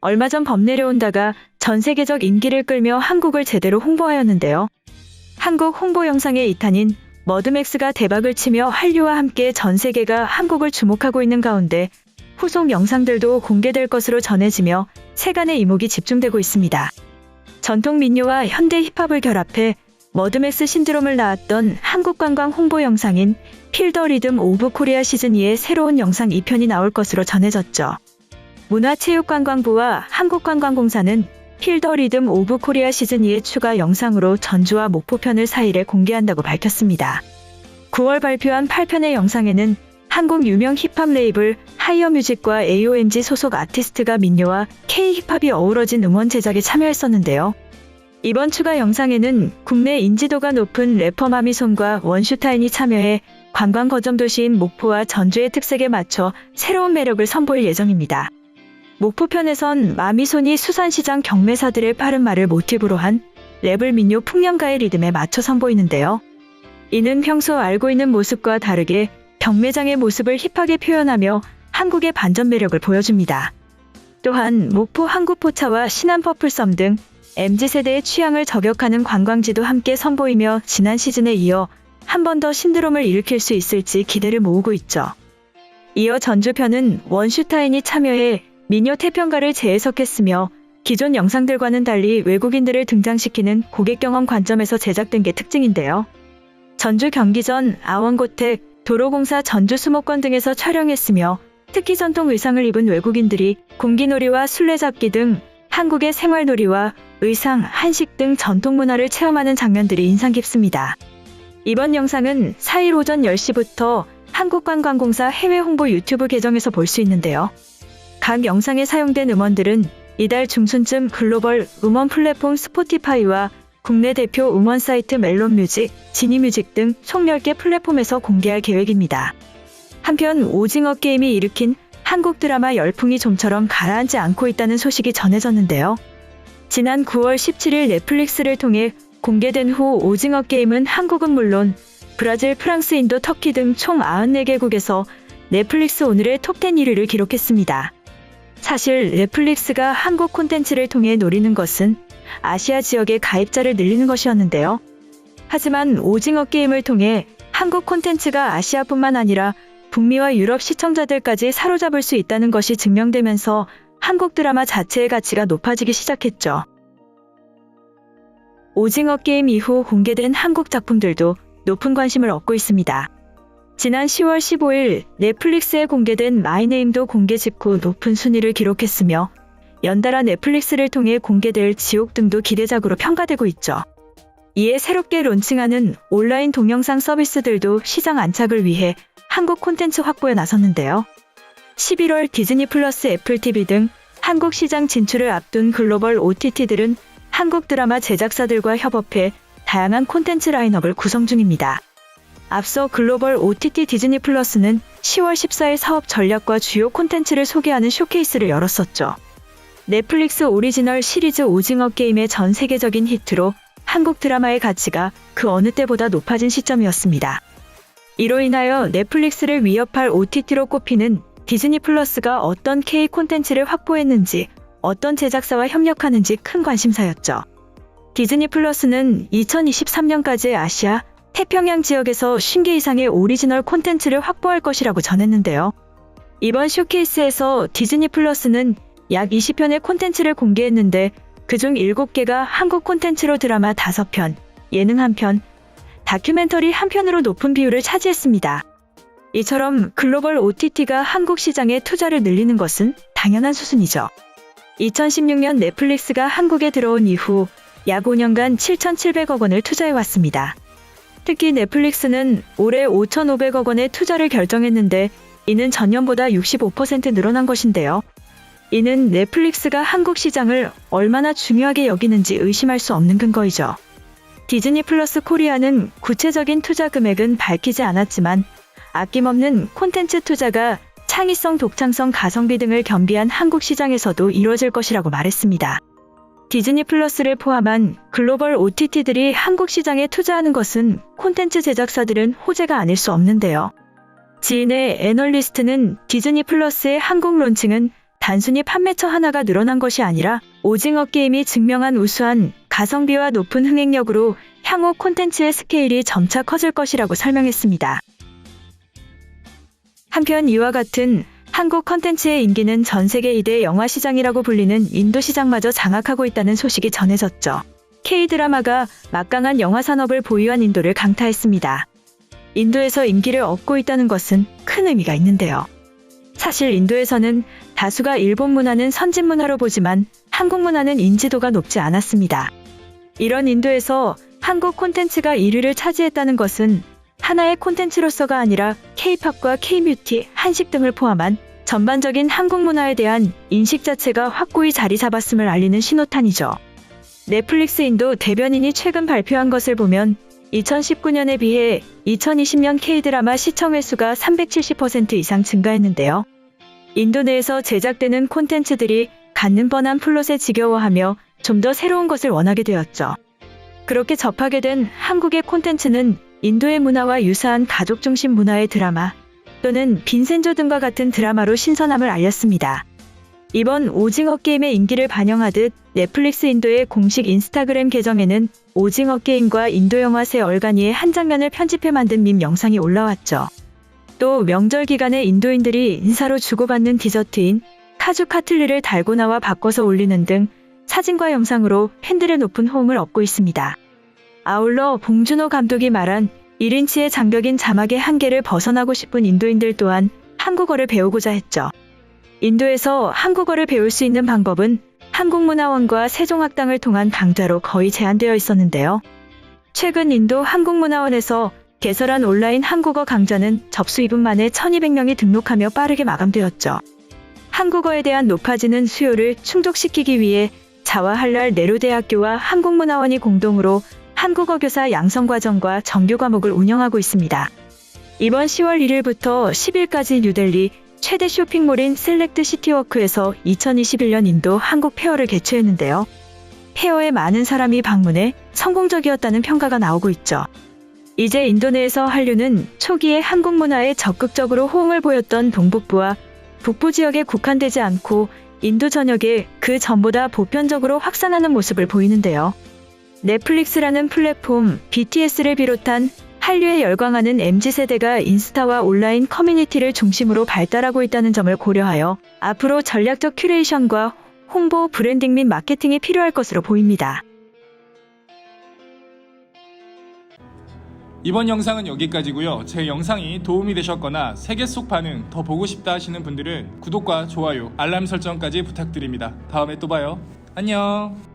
얼마 전 법 내려온다가 전 세계적 인기를 끌며 한국을 제대로 홍보하였는데요. 한국 홍보 영상의 2탄인 머드맥스가 대박을 치며 한류와 함께 전 세계가 한국을 주목하고 있는 가운데 후속 영상들도 공개될 것으로 전해지며 세간의 이목이 집중되고 있습니다. 전통 민요와 현대 힙합을 결합해 머드맥스 신드롬을 낳았던 한국 관광 홍보 영상인 필 더 리듬 오브 코리아 시즌2의 새로운 영상 2편이 나올 것으로 전해졌죠. 문화체육관광부와 한국관광공사는 필 더 리듬 오브 코리아 시즌2의 추가 영상으로 전주와 목포편을 4일에 공개한다고 밝혔습니다. 9월 발표한 8편의 영상에는 한국 유명 힙합 레이블 하이어뮤직과 AOMG 소속 아티스트가 민요와 K-힙합이 어우러진 음원 제작에 참여했었는데요. 이번 추가 영상에는 국내 인지도가 높은 래퍼 마미손과 원슈타인이 참여해 관광 거점 도시인 목포와 전주의 특색에 맞춰 새로운 매력을 선보일 예정입니다. 목포편에선 마미손이 수산시장 경매사들의 빠른 말을 모티브로 한 랩을 민요 풍년가의 리듬에 맞춰 선보이는데요. 이는 평소 알고 있는 모습과 다르게 경매장의 모습을 힙하게 표현하며 한국의 반전 매력을 보여줍니다. 또한 목포 한국포차와 신안 퍼플썸 등 MZ세대의 취향을 저격하는 관광지도 함께 선보이며 지난 시즌에 이어 한 번 더 신드롬을 일으킬 수 있을지 기대를 모으고 있죠. 이어 전주편은 원슈타인이 참여해 민요 태평가를 재해석했으며 기존 영상들과는 달리 외국인들을 등장시키는 고객 경험 관점에서 제작된 게 특징인데요. 전주 경기전, 아원고택, 도로공사 전주 수목원 등에서 촬영했으며 특히 전통 의상을 입은 외국인들이 공기놀이와 술래잡기 등 한국의 생활놀이와 의상, 한식 등 전통 문화를 체험하는 장면들이 인상 깊습니다. 이번 영상은 4일 오전 10시부터 한국관광공사 해외 홍보 유튜브 계정에서 볼 수 있는데요. 각 영상에 사용된 음원들은 이달 중순쯤 글로벌 음원 플랫폼 스포티파이와 국내 대표 음원 사이트 멜론뮤직, 지니뮤직 등 총 10개 플랫폼에서 공개할 계획입니다. 한편 오징어 게임이 일으킨 한국 드라마 열풍이 좀처럼 가라앉지 않고 있다는 소식이 전해졌는데요. 지난 9월 17일 넷플릭스를 통해 공개된 후 오징어 게임은 한국은 물론 브라질, 프랑스, 인도, 터키 등 총 94개국에서 넷플릭스 오늘의 톱10 1위를 기록했습니다. 사실 넷플릭스가 한국 콘텐츠를 통해 노리는 것은 아시아 지역의 가입자를 늘리는 것이었는데요. 하지만 오징어 게임을 통해 한국 콘텐츠가 아시아뿐만 아니라 북미와 유럽 시청자들까지 사로잡을 수 있다는 것이 증명되면서 한국 드라마 자체의 가치가 높아지기 시작했죠. 오징어 게임 이후 공개된 한국 작품들도 높은 관심을 얻고 있습니다. 지난 10월 15일 넷플릭스에 공개된 마이네임도 공개 직후 높은 순위를 기록했으며 연달아 넷플릭스를 통해 공개될 지옥 등도 기대작으로 평가되고 있죠. 이에 새롭게 론칭하는 온라인 동영상 서비스들도 시장 안착을 위해 한국 콘텐츠 확보에 나섰는데요. 11월 디즈니 플러스, 애플 TV 등 한국 시장 진출을 앞둔 글로벌 OTT들은 한국 드라마 제작사들과 협업해 다양한 콘텐츠 라인업을 구성 중입니다. 앞서 글로벌 OTT 디즈니 플러스는 10월 14일 사업 전략과 주요 콘텐츠를 소개하는 쇼케이스를 열었었죠. 넷플릭스 오리지널 시리즈 오징어 게임의 전 세계적인 히트로 한국 드라마의 가치가 그 어느 때보다 높아진 시점이었습니다. 이로 인하여 넷플릭스를 위협할 OTT로 꼽히는 디즈니 플러스가 어떤 K 콘텐츠를 확보했는지, 어떤 제작사와 협력하는지 큰 관심사였죠. 디즈니 플러스는 2023년까지 아시아, 태평양 지역에서 50개 이상의 오리지널 콘텐츠를 확보할 것이라고 전했는데요. 이번 쇼케이스에서 디즈니 플러스는 약 20편의 콘텐츠를 공개했는데 그중 7개가 한국 콘텐츠로 드라마 5편, 예능 1편, 다큐멘터리 1편으로 높은 비율을 차지했습니다. 이처럼 글로벌 OTT가 한국 시장에 투자를 늘리는 것은 당연한 수순이죠. 2016년 넷플릭스가 한국에 들어온 이후 약 5년간 7,700억 원을 투자해왔습니다. 특히 넷플릭스는 올해 5,500억 원의 투자를 결정했는데 이는 전년보다 65% 늘어난 것인데요. 이는 넷플릭스가 한국 시장을 얼마나 중요하게 여기는지 의심할 수 없는 근거이죠. 디즈니 플러스 코리아는 구체적인 투자 금액은 밝히지 않았지만 아낌없는 콘텐츠 투자가 창의성, 독창성, 가성비 등을 겸비한 한국 시장에서도 이루어질 것이라고 말했습니다. 디즈니 플러스를 포함한 글로벌 OTT들이 한국 시장에 투자하는 것은 콘텐츠 제작사들은 호재가 아닐 수 없는데요. 지인의 애널리스트는 디즈니 플러스의 한국 론칭은 단순히 판매처 하나가 늘어난 것이 아니라 오징어 게임이 증명한 우수한 가성비와 높은 흥행력으로 향후 콘텐츠의 스케일이 점차 커질 것이라고 설명했습니다. 한편 이와 같은 한국 콘텐츠의 인기는 전 세계 2대 영화 시장이라고 불리는 인도 시장마저 장악하고 있다는 소식이 전해졌죠. K-드라마가 막강한 영화 산업을 보유한 인도를 강타했습니다. 인도에서 인기를 얻고 있다는 것은 큰 의미가 있는데요. 사실 인도에서는 다수가 일본 문화는 선진 문화로 보지만 한국 문화는 인지도가 높지 않았습니다. 이런 인도에서 한국 콘텐츠가 1위를 차지했다는 것은 하나의 콘텐츠로서가 아니라 K-팝과 K-뷰티, 한식 등을 포함한 전반적인 한국 문화에 대한 인식 자체가 확고히 자리 잡았음을 알리는 신호탄이죠. 넷플릭스 인도 대변인이 최근 발표한 것을 보면 2019년에 비해 2020년 K-드라마 시청 횟수가 370% 이상 증가했는데요. 인도 내에서 제작되는 콘텐츠들이 갖는 뻔한 플롯에 지겨워하며 좀 더 새로운 것을 원하게 되었죠. 그렇게 접하게 된 한국의 콘텐츠는 인도의 문화와 유사한 가족 중심 문화의 드라마 또는 빈센조 등과 같은 드라마로 신선함을 알렸습니다. 이번 오징어 게임의 인기를 반영하듯 넷플릭스 인도의 공식 인스타그램 계정에는 오징어 게임과 인도 영화 새 얼간이의 한 장면을 편집해 만든 밈 영상이 올라왔죠. 또 명절 기간에 인도인들이 인사로 주고받는 디저트인 카주 카틀리를 달고나와 바꿔서 올리는 등 사진과 영상으로 팬들의 높은 호응을 얻고 있습니다. 아울러 봉준호 감독이 말한 1인치의 장벽인 자막의 한계를 벗어나고 싶은 인도인들 또한 한국어를 배우고자 했죠. 인도에서 한국어를 배울 수 있는 방법은 한국문화원과 세종학당을 통한 강좌로 거의 제한되어 있었는데요. 최근 인도 한국문화원에서 개설한 온라인 한국어 강좌는 접수 2분 만에 1200명이 등록하며 빠르게 마감되었죠. 한국어에 대한 높아지는 수요를 충족시키기 위해 자와할랄 네루대학교와 한국문화원이 공동으로 한국어 교사 양성과정과 정규 과목을 운영하고 있습니다. 이번 10월 1일부터 10일까지 뉴델리 최대 쇼핑몰인 셀렉트 시티워크에서 2021년 인도 한국 페어를 개최했는데요. 페어에 많은 사람이 방문해 성공적이었다는 평가가 나오고 있죠. 이제 인도 내에서 한류는 초기에 한국 문화에 적극적으로 호응을 보였던 동북부와 북부 지역에 국한되지 않고 인도 전역에 그 전보다 보편적으로 확산하는 모습을 보이는데요. 넷플릭스라는 플랫폼, BTS를 비롯한 한류에 열광하는 MZ세대가 인스타와 온라인 커뮤니티를 중심으로 발달하고 있다는 점을 고려하여 앞으로 전략적 큐레이션과 홍보, 브랜딩 및 마케팅이 필요할 것으로 보입니다. 이번 영상은 여기까지고요. 제 영상이 도움이 되셨거나 세계 속 반응 더 보고 싶다 하시는 분들은 구독과 좋아요, 알람 설정까지 부탁드립니다. 다음에 또 봐요. 안녕.